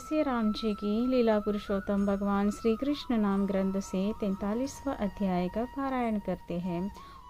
जैसे राम जी की लीला पुरुषोत्तम भगवान श्री कृष्ण नाम ग्रंथ से 43वां अध्याय का पारायण करते हैं।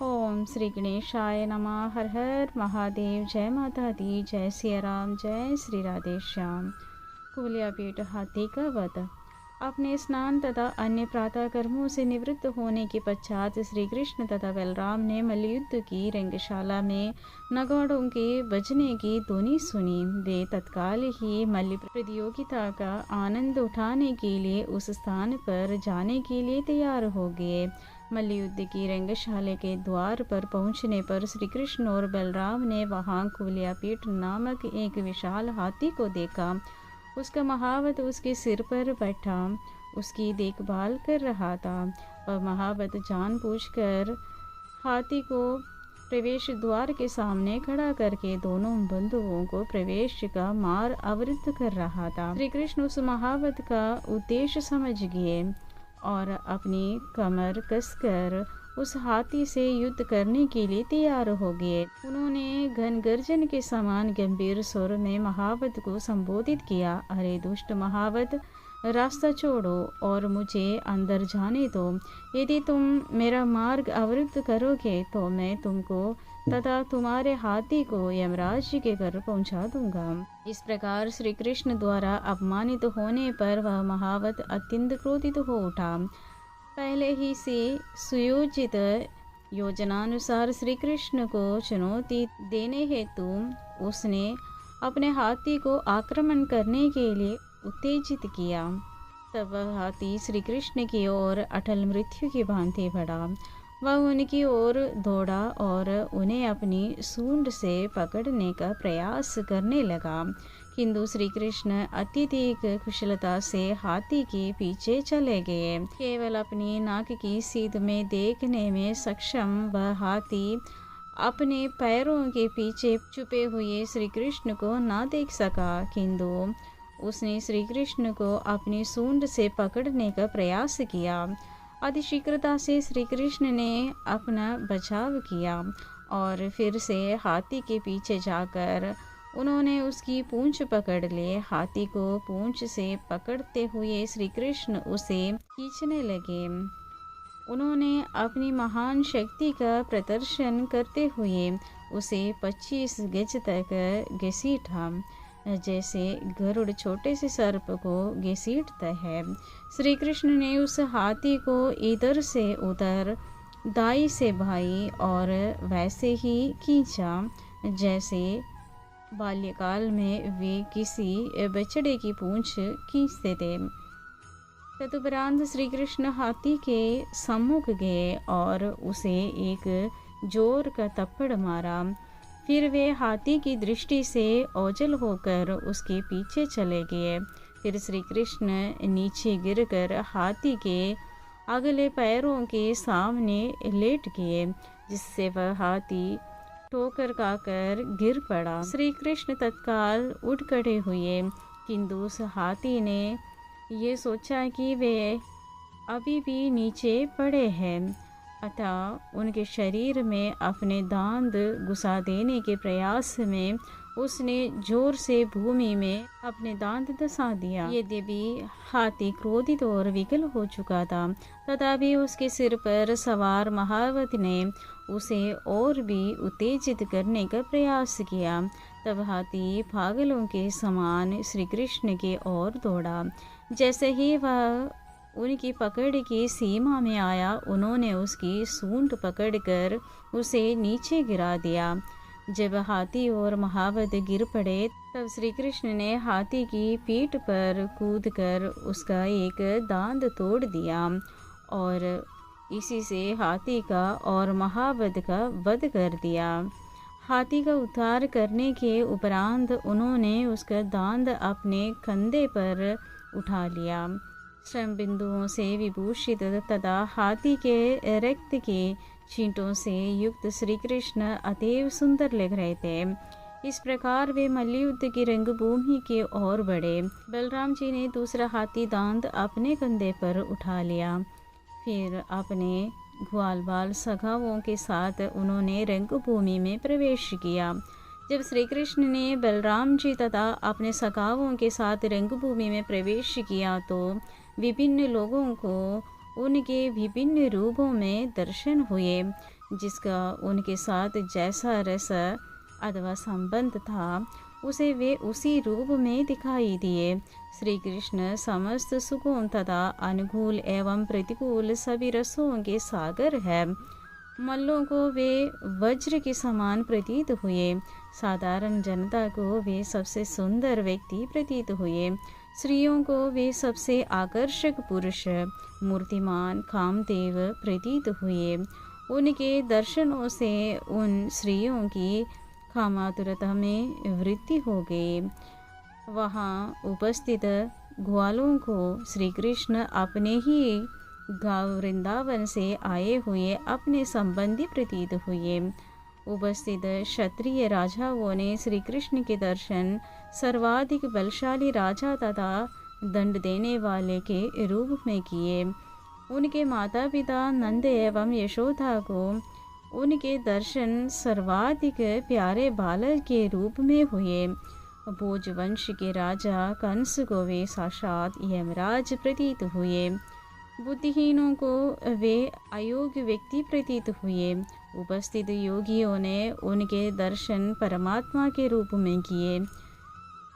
ओम श्री गणेशाय नमः। हर हर महादेव। जय माता दी। जय सिया राम। जय श्री राधे श्याम। कुलिया पीठ हाथी का वध। अपने स्नान तथा अन्य प्रातः कर्मों से निवृत्त होने के पश्चात श्री कृष्ण तथा बलराम ने मल्लयुद्ध की रंगशाला में नगाड़ों के बजने की ध्वनि सुनी। वे तत्काल ही मल्ल प्रतियोगिता का आनंद उठाने के लिए उस स्थान पर जाने के लिए तैयार हो गए। मल्लयुद्ध की रंगशाला के द्वार पर पहुंचने पर श्री कृष्ण और बलराम ने वहां कुलियापीठ नामक एक विशाल हाथी को देखा। उसका महावत उसके सिर पर बैठा उसकी देखभाल कर रहा था। वह महावत जानबूझकर हाथी को प्रवेश द्वार के सामने खड़ा करके दोनों बंधुओं को प्रवेश का मार्ग अवरुद्ध कर रहा था। श्री कृष्ण उस महावत का उद्देश्य समझ गए और अपनी कमर कसकर उस हाथी से युद्ध करने के लिए तैयार हो गए। उन्होंने घन गर्जन के समान गंभीर स्वर में महावत को संबोधित किया। अरे दुष्ट महावत, रास्ता छोड़ो और मुझे अंदर जाने दो। यदि तुम मेरा मार्ग अवरुद्ध करोगे तो मैं तुमको तथा तुम्हारे हाथी को यमराज जी के घर पहुंचा दूंगा। इस प्रकार श्री कृष्ण द्वारा अपमानित होने पर वह महावत अत्यंत क्रोधित हो उठा। पहले ही से सुयोजित योजनानुसार श्री कृष्ण को चुनौती देने हेतु उसने अपने हाथी को आक्रमण करने के लिए उत्तेजित किया। तब वह हाथी श्री कृष्ण की ओर अटल मृत्यु की भांति बढ़ा। वह उनकी ओर दौड़ा और उन्हें अपनी सूंड से पकड़ने का प्रयास करने लगा, किंतु श्री कृष्ण अत्यधिक कुशलता से हाथी के पीछे चले गए। केवल अपनी नाक की सीध में देखने में सक्षम वह हाथी अपने पैरों के पीछे छुपे हुए श्री कृष्ण को न देख सका, किंतु उसने श्री कृष्ण को अपनी सूंड से पकड़ने का प्रयास किया। अतिशीघ्रता से श्री कृष्ण ने अपना बचाव किया और फिर से हाथी के पीछे जाकर उन्होंने उसकी पूंछ पकड़ ली। हाथी को पूंछ से पकड़ते हुए श्री कृष्ण उसे खींचने लगे। उन्होंने अपनी महान शक्ति का प्रदर्शन करते हुए उसे 25 गज तक घसीटा, जैसे गरुड़ छोटे से सर्प को घसीटता है। श्री कृष्ण ने उस हाथी को इधर से उधर, दाई से बाई और वैसे ही खींचा जैसे बाल्यकाल में वे किसी बछड़े की पूंछ खींचते थे। तदुपरांत श्री कृष्ण हाथी के सम्मुख गए और उसे एक जोर का थप्पड़ मारा। फिर वे हाथी की दृष्टि से ओझल होकर उसके पीछे चले गए। फिर श्री कृष्ण नीचे गिरकर हाथी के अगले पैरों के सामने लेट गए, जिससे वह हाथी ठोकर खाकर गिर पड़ा। श्री कृष्ण तत्काल उठ खड़े हुए, किंतु उस हाथी ने ये सोचा कि वे अभी भी नीचे पड़े हैं, अतः उनके शरीर में अपने दांत घुसा देने के प्रयास में उसने जोर से भूमि में अपने दांत दसा दिया। यद्यपि हाथी क्रोधित और विकल हो चुका था, तथापि उसके सिर पर सवार महावत ने उसे और भी उत्तेजित करने का प्रयास किया। तब हाथी पागलों के समान श्री कृष्ण की ओर दौड़ा। जैसे ही वह उनकी पकड़ की सीमा में आया, उन्होंने उसकी सूंड पकड़कर उसे नीचे गिरा दिया। जब हाथी और महावत गिर पड़े, तब श्री कृष्ण ने हाथी की पीठ पर कूदकर उसका एक दांत तोड़ दिया और इसी से हाथी का और महावत का वध कर दिया। हाथी का उद्धार करने के उपरांत उन्होंने उसका दांत अपने कंधे पर उठा लिया। श्रम बिंदुओं से विभूषित तथा हाथी के रक्त के छींटों से युक्त श्री कृष्ण अतीव सुंदर लग रहे थे। इस प्रकार वे मल्लयुद्ध की रंगभूमि की ओर बढ़े। बलराम जी ने दूसरा हाथी दांत अपने कंधे पर उठा लिया। फिर अपने ग्वाल बाल सखाओं के साथ उन्होंने रंगभूमि में प्रवेश किया। जब श्री कृष्ण ने बलराम जी तथा अपने सखाओं के साथ रंगभूमि में प्रवेश किया तो विभिन्न लोगों को उनके विभिन्न रूपों में दर्शन हुए, जिसका उनके साथ जैसा रस अथवा संबंध था उसे वे उसी रूप में दिखाई दिए। श्री कृष्ण समस्त सुखों तथा अनुकूल एवं प्रतिकूल सभी रसों के सागर है। मल्लों को वे वज्र के समान प्रतीत हुए, साधारण जनता को वे सबसे सुंदर व्यक्ति प्रतीत हुए, स्त्रियों को वे सबसे आकर्षक पुरुष मूर्तिमान कामदेव प्रतीत हुए। उनके दर्शनों से उन स्त्रियों की कामातुरता में वृद्धि हो गई। वहाँ उपस्थित ग्वालों को श्री कृष्ण अपने ही गाँव वृंदावन से आए हुए अपने संबंधी प्रतीत हुए। उपस्थित क्षत्रिय राजाओं ने श्री कृष्ण के दर्शन सर्वाधिक बलशाली राजा तथा दंड देने वाले के रूप में किए। उनके माता पिता नंद एवं यशोदा को उनके दर्शन सर्वाधिक प्यारे बालक के रूप में हुए। भोजवंश के राजा कंस को वे साक्षात यमराज प्रतीत हुए। बुद्धिहीनों को वे अयोग्य व्यक्ति प्रतीत हुए। उपस्थित योगियों ने उनके दर्शन परमात्मा के रूप में किए।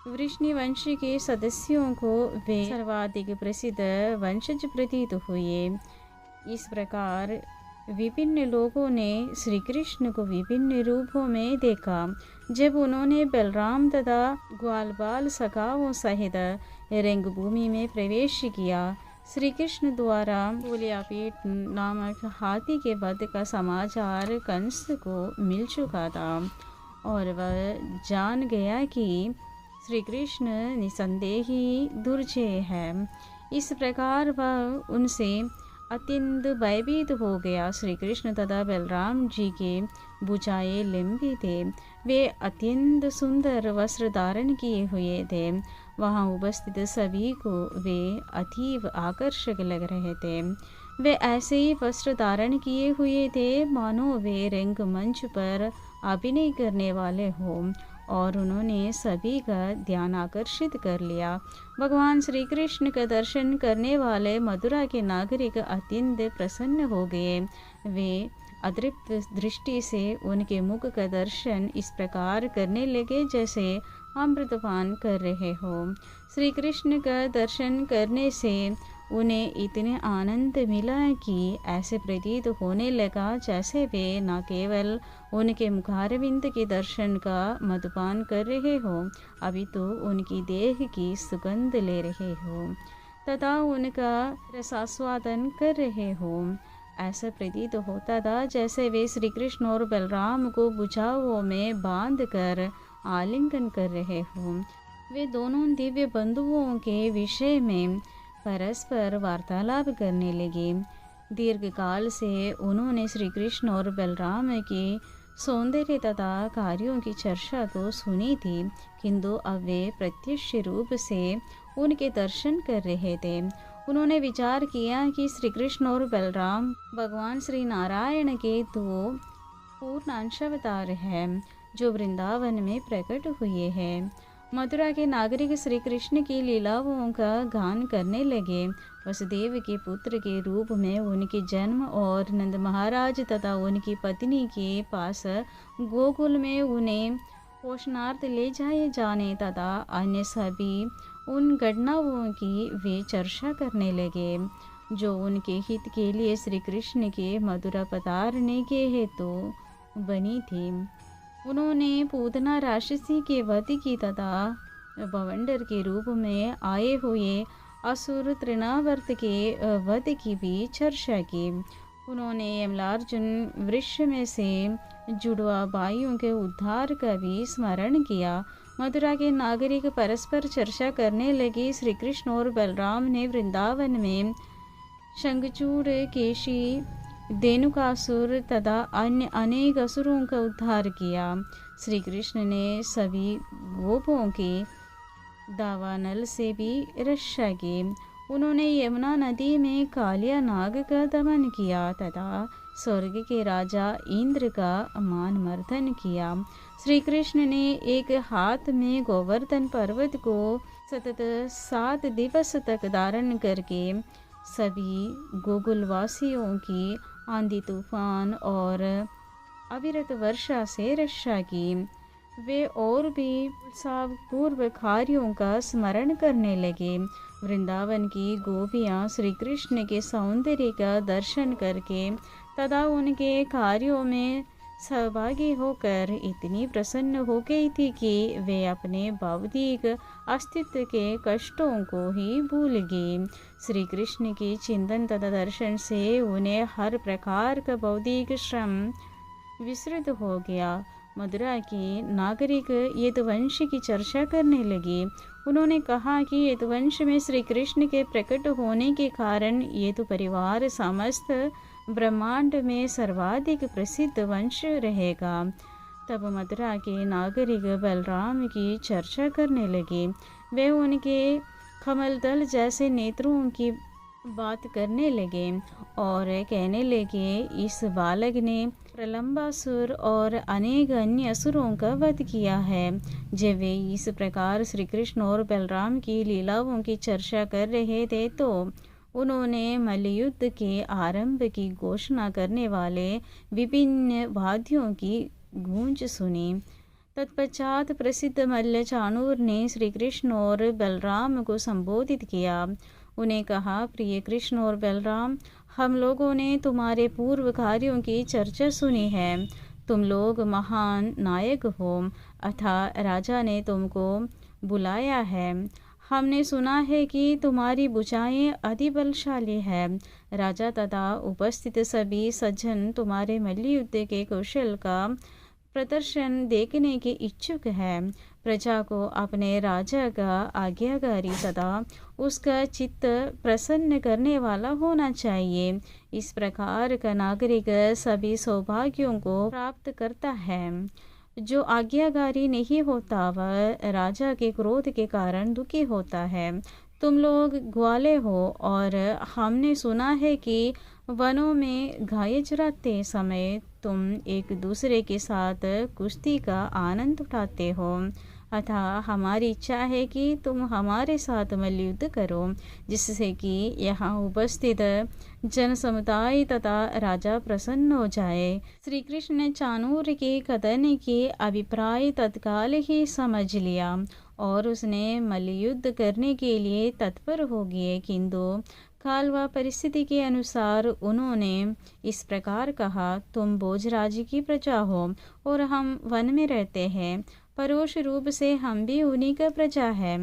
वृष्णि वंश के सदस्यों को वे सर्वाधिक प्रसिद्ध वंशज प्रतीत हुए। इस प्रकार विभिन्न लोगों ने श्री कृष्ण को विभिन्न रूपों में देखा। जब उन्होंने बलराम तथा ग्वाल बाल सखाओं सहित रंगभूमि में प्रवेश किया, श्री कृष्ण द्वारा गोलियापीठ नामक हाथी के वध का समाचार कंस को मिल चुका था और वह जान गया कि श्री कृष्ण निसंदेह ही दुर्जय है। इस प्रकार वह उनसे अत्यंत भयभीत हो गया। श्री कृष्ण तथा बलराम जी के भुजाएं लंबी थे। वे अत्यंत सुंदर वस्त्र धारण किए हुए थे। वहाँ उपस्थित सभी को वे अतीव आकर्षक लग रहे थे। वे ऐसे ही वस्त्र धारण किए हुए थे मानो वे रंगमंच पर अभिनय करने वाले हों और उन्होंने सभी का ध्यान आकर्षित कर लिया। भगवान श्री कृष्ण का दर्शन करने वाले मथुरा के नागरिक अत्यंत प्रसन्न हो गए। वे अतृप्त दृष्टि से उनके मुख का दर्शन इस प्रकार करने लगे जैसे अमृतपान कर रहे हो। श्री कृष्ण का दर्शन करने से उन्हें इतने आनंद मिला कि ऐसे प्रतीत होने लगा जैसे वे न केवल उनके मुखारविंद के दर्शन का मधुपान कर रहे हो, अभी तो उनकी देह की सुगंध ले रहे हो तथा उनका रसास्वादन कर रहे हो। ऐसा प्रतीत होता था जैसे वे श्री कृष्ण और बलराम को भुजाओं में बांध कर आलिंगन कर रहे हों। वे दोनों दिव्य बंधुओं के विषय में परस्पर वार्तालाप करने लगे। दीर्घकाल से उन्होंने श्री कृष्ण और बलराम के सौंदर्य तथा कार्यों की चर्चा तो सुनी थी, किंतु अब वे प्रत्यक्ष रूप से उनके दर्शन कर रहे थे। उन्होंने विचार किया कि श्री कृष्ण और बलराम भगवान श्री नारायण के दो पूर्ण अंशावतार हैं जो वृंदावन में प्रकट हुए हैं। मथुरा के नागरिक श्री कृष्ण की लीलाओं का गान करने लगे। वसुदेव के पुत्र के रूप में उनके जन्म और नंद महाराज तथा उनकी पत्नी के पास गोकुल में उन्हें पोषणार्थ ले जाए जाने तथा अन्य सभी उन घटनाओं की वे चर्चा करने लगे जो उनके हित के लिए श्री कृष्ण के मथुरा पधारने के हेतु बनी थी। उन्होंने पूतना राक्षसी के वध की तथा बवंडर के रूप में आए हुए असुर तृणावर्त के वध की भी चर्चा की। उन्होंने यमलार्जुन वृक्ष में से जुड़वा भाइयों के उद्धार का भी स्मरण किया। मथुरा के नागरिक परस्पर चर्चा करने लगे। श्री कृष्ण और बलराम ने वृंदावन में शंखचूड़, केशी, धेनुकासुर तथा अन्य अनेक असुरों का उद्धार किया। श्री कृष्ण ने सभी गोपों के दावानल से भी रक्षा की। उन्होंने यमुना नदी में कालिया नाग का दमन किया तथा स्वर्ग के राजा इंद्र का मान मर्दन किया। श्री कृष्ण ने एक हाथ में गोवर्धन पर्वत को सतत 7 दिवस तक धारण करके सभी गोकुलवासियों की आंधी तूफान और अविरत वर्षा से रक्षा की। वे और भी उत्साहपूर्वक कार्यों का स्मरण करने लगे। वृंदावन की गोपियाँ श्री कृष्ण के सौंदर्य का दर्शन करके तथा उनके कार्यों में सहभागी होकर इतनी प्रसन्न हो गई थी कि वे अपने भौतिक अस्तित्व के कष्टों को ही भूल गए। श्री कृष्ण के चिंतन तथा दर्शन से उन्हें हर प्रकार का भौतिक श्रम विस्मृत हो गया। मथुरा के नागरिक यदुवंश की चर्चा करने लगे। उन्होंने कहा कि यदुवंश में श्री कृष्ण के प्रकट होने के कारण यदु परिवार समस्त ब्रह्मांड में सर्वाधिक प्रसिद्ध वंश रहेगा। तब मथुरा के नागरिक बलराम की चर्चा करने लगे। वे उनके कमल दल जैसे नेत्रों की बात करने लगे और कहने लगे, इस बालक ने प्रलंबासुर और अनेक अन्य असुरों का वध किया है। जब वे इस प्रकार श्री कृष्ण और बलराम की लीलाओं की चर्चा कर रहे थे तो उन्होंने मल्लयुद्ध के आरंभ की घोषणा करने वाले विभिन्न वाद्यों की गूंज सुनी। तत्पश्चात प्रसिद्ध मल्ल चाणूर ने श्री कृष्ण और बलराम को संबोधित किया। उन्हें कहा, प्रिय कृष्ण और बलराम, हम लोगों ने तुम्हारे पूर्व कार्यों की चर्चा सुनी है। तुम लोग महान नायक हो, अतः राजा ने तुमको बुलाया है। हमने सुना है कि तुम्हारी भुजाएं अति बलशाली है। राजा तथा उपस्थित सभी सज्जन तुम्हारे मल्लयुद्ध के कौशल का प्रदर्शन देखने के इच्छुक है। प्रजा को अपने राजा का आज्ञाकारी तथा उसका चित्त प्रसन्न करने वाला होना चाहिए। इस प्रकार का नागरिक सभी सौभाग्यों को प्राप्त करता है। जो आज्ञाकारी नहीं होता वह राजा के क्रोध के कारण दुखी होता है। तुम लोग ग्वाले हो और हमने सुना है कि वनों में गाय चराते समय तुम एक दूसरे के साथ कुश्ती का आनंद उठाते हो। अतः हमारी इच्छा है कि तुम हमारे साथ मल्लयुद्ध करो, जिससे कि यहाँ उपस्थित जन समुदाय तथा राजा प्रसन्न हो जाए। श्री कृष्ण ने चाणूर के कथन के अभिप्राय तत्काल ही समझ लिया और उसने मल्लयुद्ध करने के लिए तत्पर हो गए। किंतु काल व परिस्थिति के अनुसार उन्होंने इस प्रकार कहा, तुम भोजराज की प्रजा हो और हम वन में रहते हैं। परोक्ष रूप से हम भी उन्हीं का प्रजा है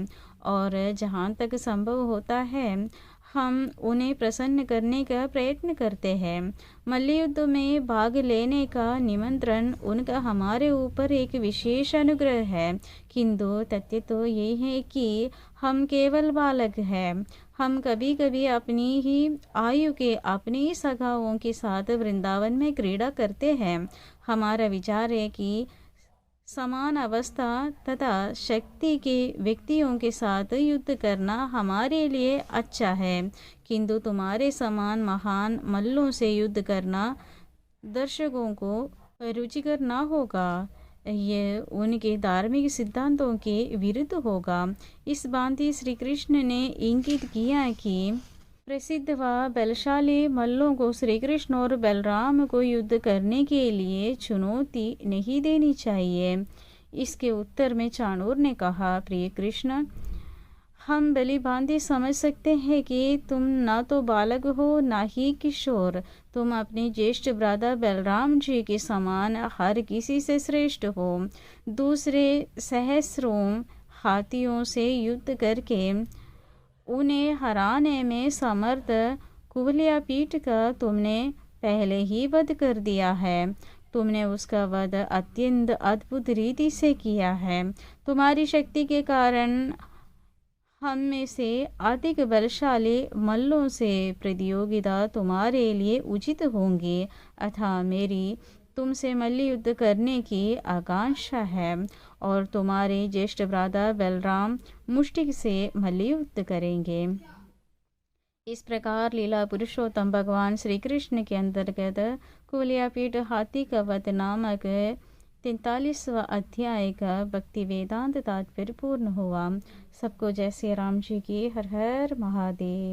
और जहाँ तक संभव होता है हम उन्हें प्रसन्न करने का प्रयत्न करते हैं। मल्लयुद्ध में भाग लेने का निमंत्रण उनका हमारे ऊपर एक विशेष अनुग्रह है, किंतु तथ्य तो यही है कि हम केवल बालक हैं। हम कभी कभी अपनी ही आयु के अपने ही सखाओं के साथ वृंदावन में क्रीड़ा करते हैं। हमारा विचार है कि समान अवस्था तथा शक्ति के व्यक्तियों के साथ युद्ध करना हमारे लिए अच्छा है, किंतु तुम्हारे समान महान मल्लों से युद्ध करना दर्शकों को रुचिकर न होगा। यह उनके धार्मिक सिद्धांतों के विरुद्ध होगा। इस भांति श्री कृष्ण ने इंगित किया कि प्रसिद्ध व बलशाली मल्लों को श्री कृष्ण और बलराम को युद्ध करने के लिए चुनौती नहीं देनी चाहिए। इसके उत्तर में चाणूर ने कहा, प्रिय कृष्ण, हम भली भांति समझ सकते हैं कि तुम ना तो बालक हो ना ही किशोर। तुम अपने ज्येष्ठ भ्राता बलराम जी के समान हर किसी से श्रेष्ठ हो। दूसरे सहस्रों हाथियों से युद्ध करके उन्हें हराने में समर्थ कुवलया पीठ का तुमने पहले ही वध कर दिया है। तुमने उसका वध अत्यंत अद्भुत रीति से किया है। तुम्हारी शक्ति के कारण हम में से अधिक बलशाली मल्लों से प्रतियोगिता तुम्हारे लिए उचित होंगी। अतः मेरी तुमसे मल्लयुद्ध करने की आकांक्षा है और तुम्हारे ज्येष्ठ भ्राता बलराम मुष्टिक से मल्लयुद्ध करेंगे। इस प्रकार लीला पुरुषोत्तम भगवान श्री कृष्ण के अंतर्गत कुलियापीठ हाथी का वध नामक 43वां अध्याय का भक्ति वेदांत तात्पर्य पूर्ण हुआ। सबको जय श्री राम जी की। हर हर महादेव।